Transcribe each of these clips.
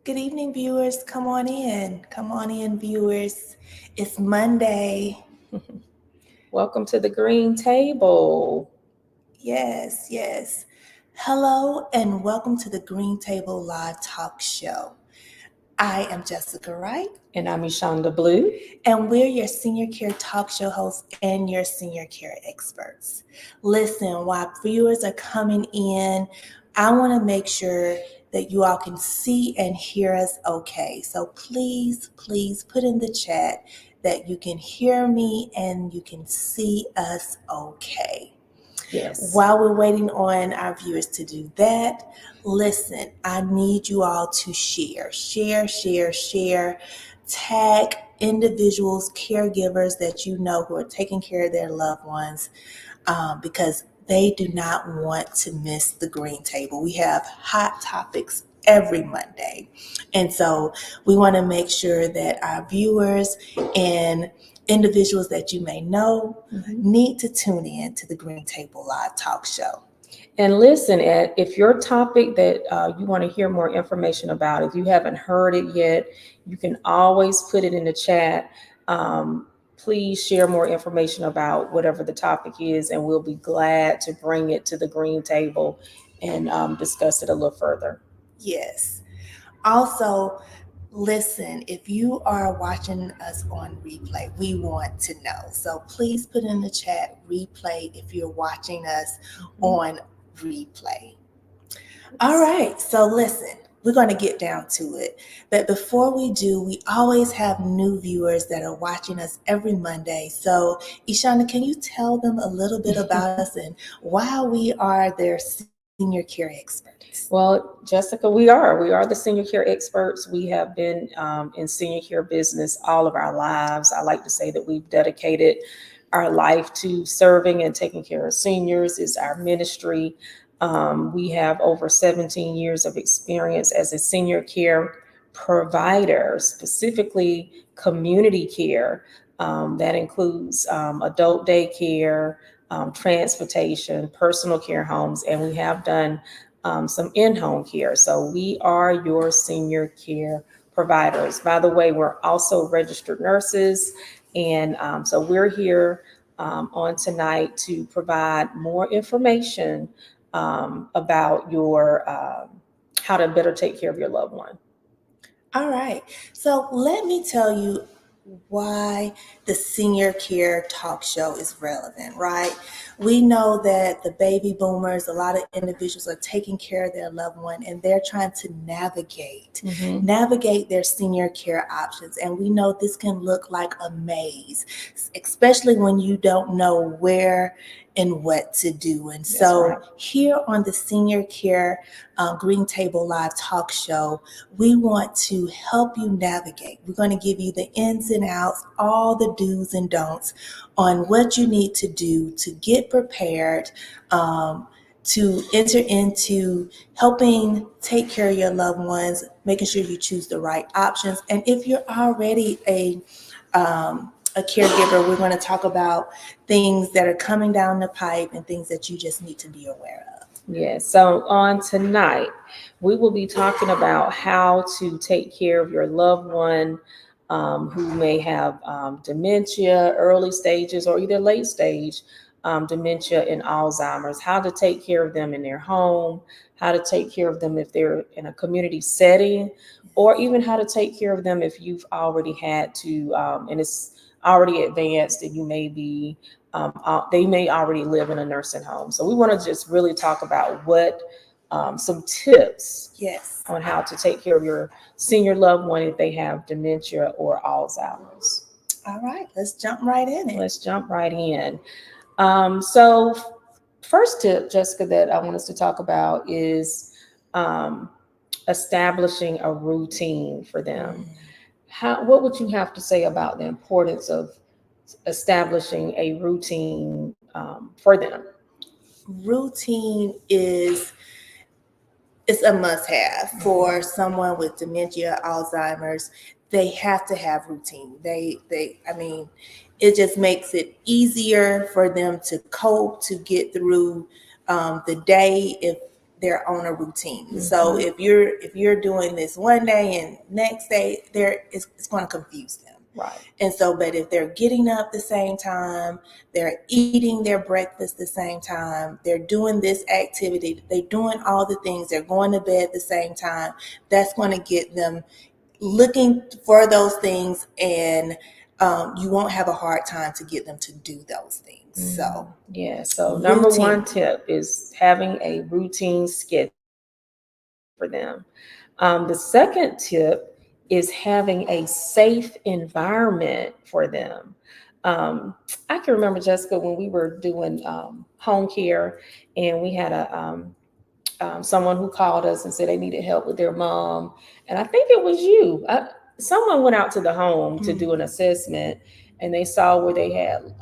Good evening, viewers. Come on in. Come on in, viewers. It's Monday. Welcome to the Green Table. Yes, yes. Hello, and welcome to the Green Table Live Talk Show. I am Jessica Wright, And I'm Ishonda Blue. and we're your senior care talk show hosts and your senior care experts. Listen, while viewers are coming in, I want to make sure that you all can see and hear us okay. So please, please put in the chat that you can hear me and you can see us okay. Yes. While we're waiting on our viewers to do that, listen, I need you all to share, tag individuals, caregivers that you know who are taking care of their loved ones, because they do not want to miss the Green Table. We have hot topics every Monday. And so we want to make sure that our viewers and individuals that you may know need to tune in to the Green Table Live Talk Show. And listen, if your topic that you want to hear more information about, if you haven't heard it yet, you can always put it in the chat. Please share more information about whatever the topic is, and we'll be glad to bring it to the Green Table and discuss it a little further. Yes. Also, listen, if you are watching us on replay, we want to know. So please put in the chat replay if you're watching us on replay. All right, so listen, we're going to get down to it. But before we do, we always have new viewers that are watching us every Monday. So, Ishana, can you tell them a little bit about us and why we are their senior care experts? Well, Jessica, we are the senior care experts. We have been in senior care business all of our lives. I like to say that we've dedicated our life to serving and taking care of seniors is our ministry. We have over 17 years of experience as a senior care provider, specifically community care. That includes adult daycare, transportation, personal care homes, and we have done some in-home care. So we are your senior care providers. By the way, we're also registered nurses, and so we're here on tonight to provide more information about your how to better take care of your loved one. All right. So let me tell you why the senior care talk show is relevant, right? We know that the baby boomers, a lot of individuals are taking care of their loved one and they're trying to navigate their senior care options. And we know this can look like a maze, especially when you don't know where and what to do. And so here on the Senior Care Green Table Live Talk Show, we want to help you navigate. We're going to give you the ins and outs, all the do's and don'ts on what you need to do to get prepared, to enter into helping take care of your loved ones, making sure you choose the right options. And if you're already a caregiver, we're going to talk about things that are coming down the pipe and things that you just need to be aware of. Yes. So on tonight, we will be talking about how to take care of your loved one who may have dementia, early stages, or either late stage dementia and Alzheimer's, how to take care of them in their home, how to take care of them if they're in a community setting, or even how to take care of them if you've already had to, and it's already advanced and you may be they may already live in a nursing home. So we want to just really talk about what some tips on how to take care of your senior loved one if they have dementia or Alzheimer's. All right, let's jump right in it. Let's jump right in. So first tip, Jessica, that I want us to talk about is establishing a routine for them. What would you have to say about the importance of establishing a routine for them? Routine is it's a must-have for someone with dementia, Alzheimer's. They have to have routine. I mean, it just makes it easier for them to cope, to get through the day if they're on a routine. So if you're doing this one day and next day, it's going to confuse them. Right. And so, but if they're getting up the same time, they're eating their breakfast the same time, they're doing this activity, they're doing all the things, they're going to bed the same time, that's going to get them looking for those things, and you won't have a hard time to get them to do those things. So yeah, so number one tip is having a routine schedule for them. The second tip is having a safe environment for them. I can remember, Jessica, when we were doing home care, and we had someone who called us and said they needed help with their mom, and I think it was you. Someone went out to the home to do an assessment, and they saw where they had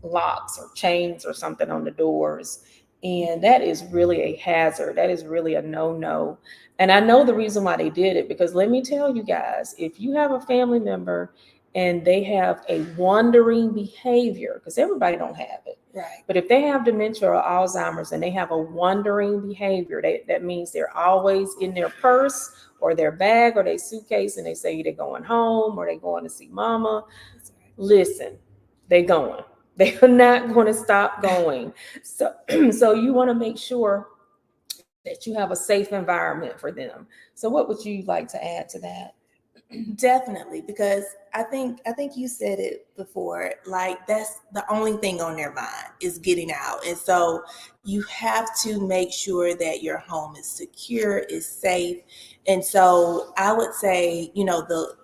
locks or chains or something on the doors. And that is really a hazard. That is really a no-no. And I know the reason why they did it, because let me tell you guys, if you have a family member and they have a wandering behavior, because everybody don't have it, right. But if they have dementia or Alzheimer's and they have a wandering behavior, that means they're always in their purse or their bag or their suitcase, and they say they're going home or they're going to see mama. Listen, they're going. They are not going to stop going. So you want to make sure that you have a safe environment for them. So what would you like to add to that? Definitely, because I think you said it before, like that's the only thing on their mind is getting out. And so you have to make sure that your home is secure, is safe. And so I would say, the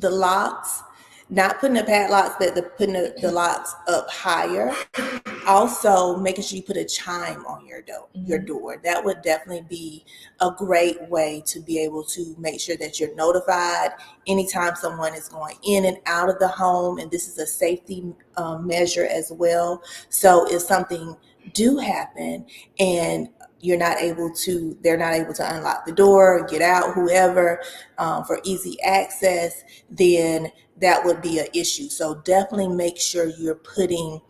locks, not putting the padlocks, but putting the locks up higher. Also, making sure you put a chime on your door. That would definitely be a great way to be able to make sure that you're notified anytime someone is going in and out of the home. And this is a safety measure as well. So if something do happen and they're not able to unlock the door, get out, whoever, for easy access, then that would be an issue. So definitely make sure you're putting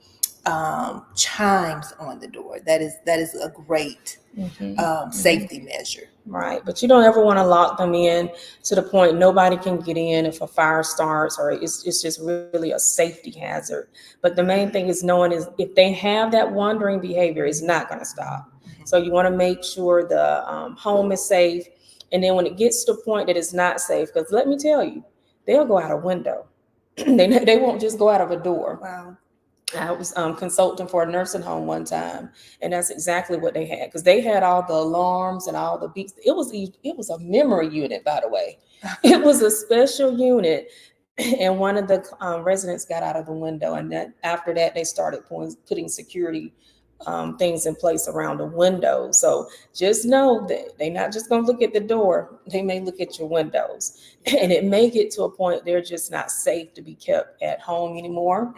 chimes on the door. That is a great safety measure. Right, but you don't ever want to lock them in to the point nobody can get in if a fire starts, or it's just really a safety hazard. But the main thing is knowing is if they have that wandering behavior, it's not going to stop. So you want to make sure the home is safe. And then when it gets to the point that it's not safe, because let me tell you, they'll go out a window. They won't just go out of a door. Wow. I was consulting for a nursing home one time, and that's exactly what they had, because they had all the alarms and all the beeps. It was a memory unit, by the way. It was a special unit, and one of the residents got out of the window, and then after that they started putting security things in place around the window. So just know that they're not just going to look at the door; they may look at your windows, and it may get to a point they're just not safe to be kept at home anymore.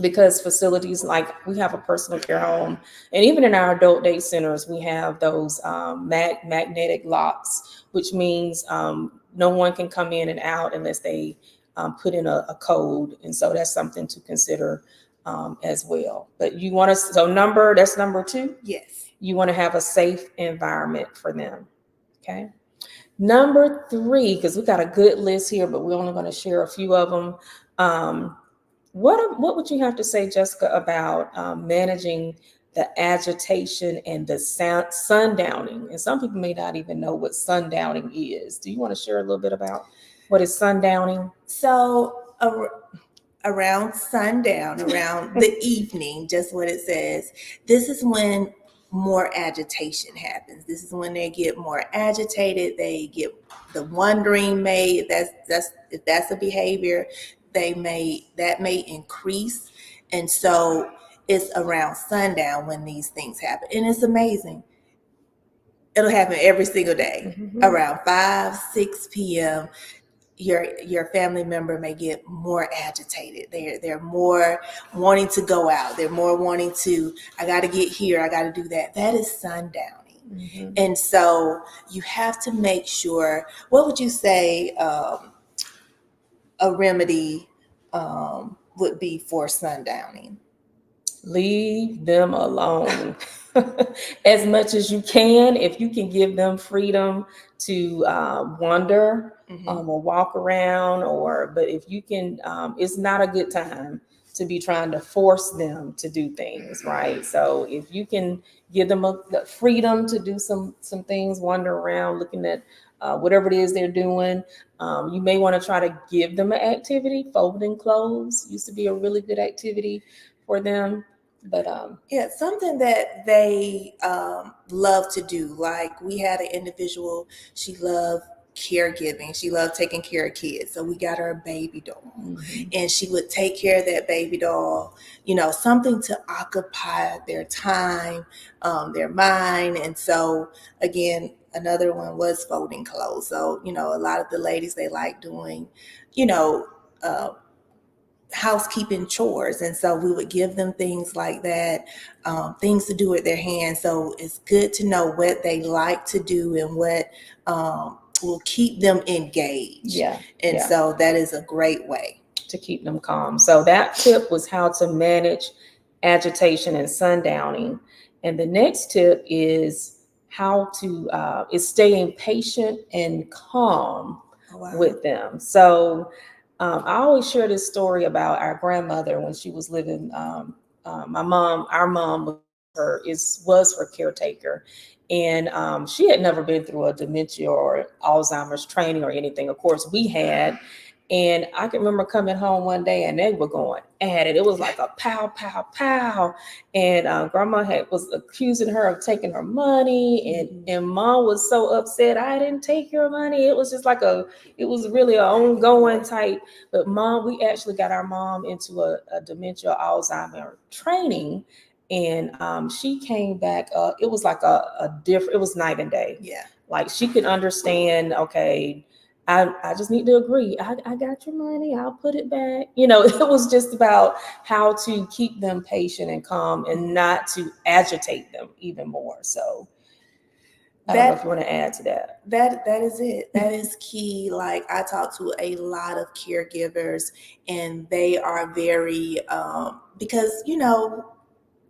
Because facilities, like we have a personal care home, and even in our adult day centers, we have those magnetic locks, which means no one can come in and out unless they put in a code. And so that's something to consider as well. But you want to, that's number 2. Yes. You want to have a safe environment for them. Okay. Number 3, because we got a good list here, but we're only going to share a few of them. What would you have to say, Jessica, about managing the agitation and the sundowning? And some people may not even know what sundowning is. Do you want to share a little bit about what is sundowning? So around sundown, around the evening, just what it says, this is when more agitation happens. This is when they get more agitated. They get the wondering made. If that's a behavior, that may increase. And so it's around sundown when these things happen. And it's amazing. It'll happen every single day. Around 5, 6 p.m. Your family member may get more agitated. They're more wanting to go out. They're more wanting to, I got to get here, I got to do that. That is sundowning. And so you have to make sure, what would you say a remedy would be for sundowning? Leave them alone. As much as you can. If you can give them freedom to wander, or walk around, but if you can, it's not a good time to be trying to force them to do things, right? So if you can give them the freedom to do some things, wander around, looking at whatever it is they're doing. You may want to try to give them an activity. Folding clothes used to be a really good activity for them. But yeah, something that they love to do. Like we had an individual, she loved caregiving. She loved taking care of kids. So we got her a baby doll. And she would take care of that baby doll, something to occupy their time, their mind. And so again, another one was folding clothes. So, a lot of the ladies, they like doing, you know, uh, housekeeping chores, and so we would give them things like that, things to do with their hands. So it's good to know what they like to do and what will keep them engaged. And so that is a great way to keep them calm. So that tip was how to manage agitation and sundowning. And the next tip is how to is staying patient and calm with them. So I always share this story about our grandmother when she was living. Our mom was her caretaker, and she had never been through a dementia or Alzheimer's training or anything. Of course, we had. And I can remember coming home one day and they were going at it. It was like a pow, pow, pow. And grandma was accusing her of taking her money. And mom was so upset. I didn't take your money. It was just it was really an ongoing type. But we actually got our mom into a dementia Alzheimer training. And she came back. It was like it was night and day. Yeah. Like she could understand, okay, I just need to agree. I got your money. I'll put it back. It was just about how to keep them patient and calm and not to agitate them even more. So I don't know if you want to add to that. That is it. That is key. Like I talk to a lot of caregivers and they are very, because,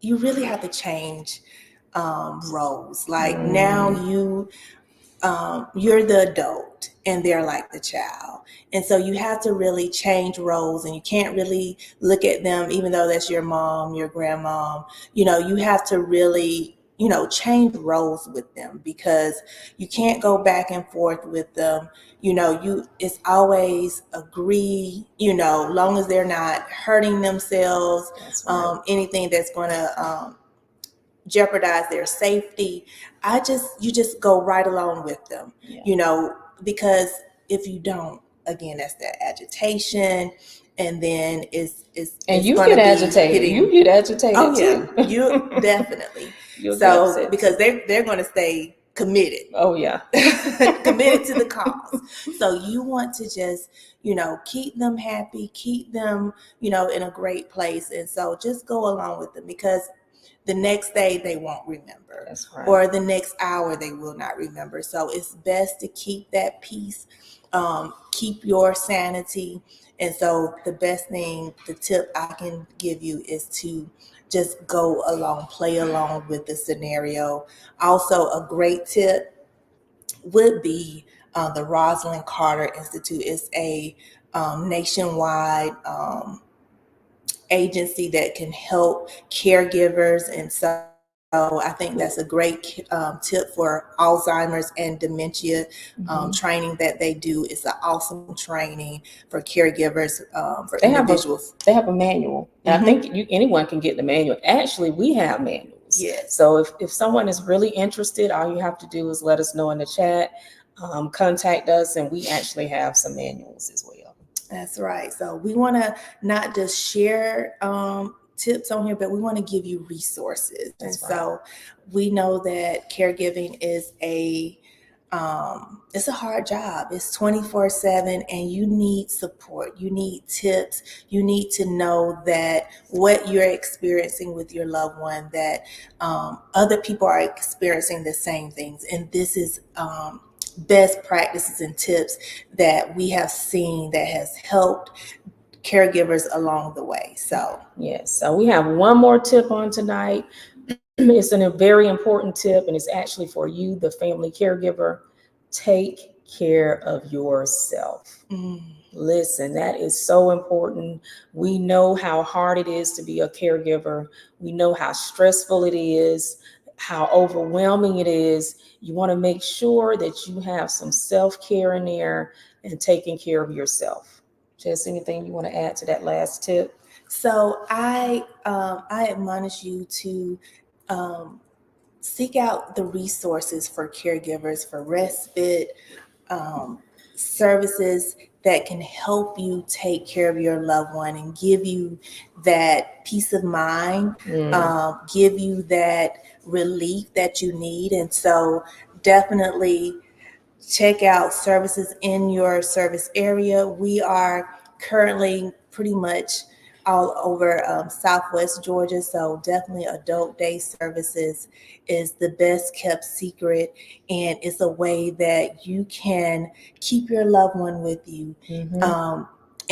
you really have to change roles. Like now you're the adult and they're like the child. And so you have to really change roles, and you can't really look at them, even though that's your mom, your grandmom, you have to really, change roles with them, because you can't go back and forth with them. It's always agree, long as they're not hurting themselves, anything that's going to, jeopardize their safety. You just go right along with them, because if you don't, again, that's that agitation, and then it's you get agitated. You get agitated. Oh yeah, you definitely. So because they're going to stay committed. Oh yeah, committed to the cause. So you want to just keep them happy, keep them in a great place, and so just go along with them, because the next day they won't remember. That's right. Or the next hour they will not remember. So it's best to keep that peace, keep your sanity. And so the tip I can give you is to just go along, play along with the scenario. Also, a great tip would be the Rosalind Carter Institute. It's a nationwide agency that can help caregivers, and so I think that's a great tip for Alzheimer's and dementia training that they do. It's an awesome training for caregivers, for individuals. They have a manual, and I think anyone can get the manual. Actually, we have manuals. Yes. So if someone is really interested, all you have to do is let us know in the chat, contact us, and we actually have some manuals as well. That's right. So we want to not just share tips on here, but we want to give you resources. That's and so we know that caregiving is it's a hard job. It's 24/7, and you need support. You need tips. You need to know that what you're experiencing with your loved one, that other people are experiencing the same things. And this is best practices and tips that we have seen that has helped caregivers along the way. So yes, so we have one more tip on tonight. It's a very important tip, and it's actually for you, the family caregiver. Take care of yourself. Listen, that is so important. We know how hard it is to be a caregiver. We know how stressful it is, how overwhelming it is. You want to make sure that you have some self-care in there and taking care of yourself. Jess, anything you want to add to that last tip? So I admonish you to seek out the resources for caregivers, for respite services that can help you take care of your loved one and give you that peace of mind, give you that relief that you need. And so definitely check out services in your service area. We are currently pretty much all over Southwest Georgia, so definitely adult day services is the best kept secret, and it's a way that you can keep your loved one with you.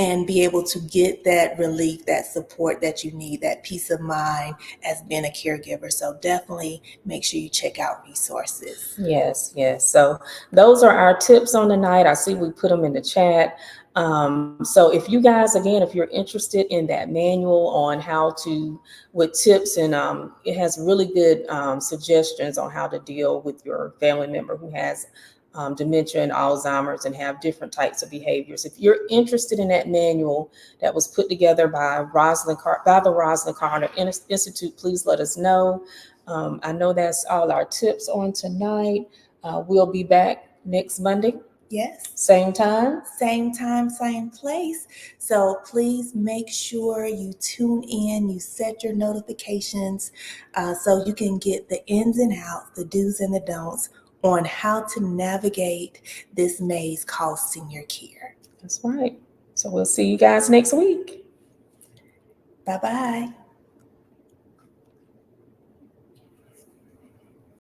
And be able to get that relief, that support that you need, that peace of mind as being a caregiver. So definitely make sure you check out resources. Yes, yes. So those are our tips on the night. I see we put them in the chat. So if you guys, again, if you're interested in that manual on how to, with tips, and it has really good suggestions on how to deal with your family member who has dementia and Alzheimer's and have different types of behaviors. If you're interested in that manual that was put together by the Rosalind Carter Institute, please let us know. I know that's all our tips on tonight. We'll be back next Monday. Yes. Same time, same place. So please make sure you tune in, you set your notifications so you can get the ins and outs, the do's and the don'ts on how to navigate this maze called senior care. That's right. So we'll see you guys next week. Bye-bye.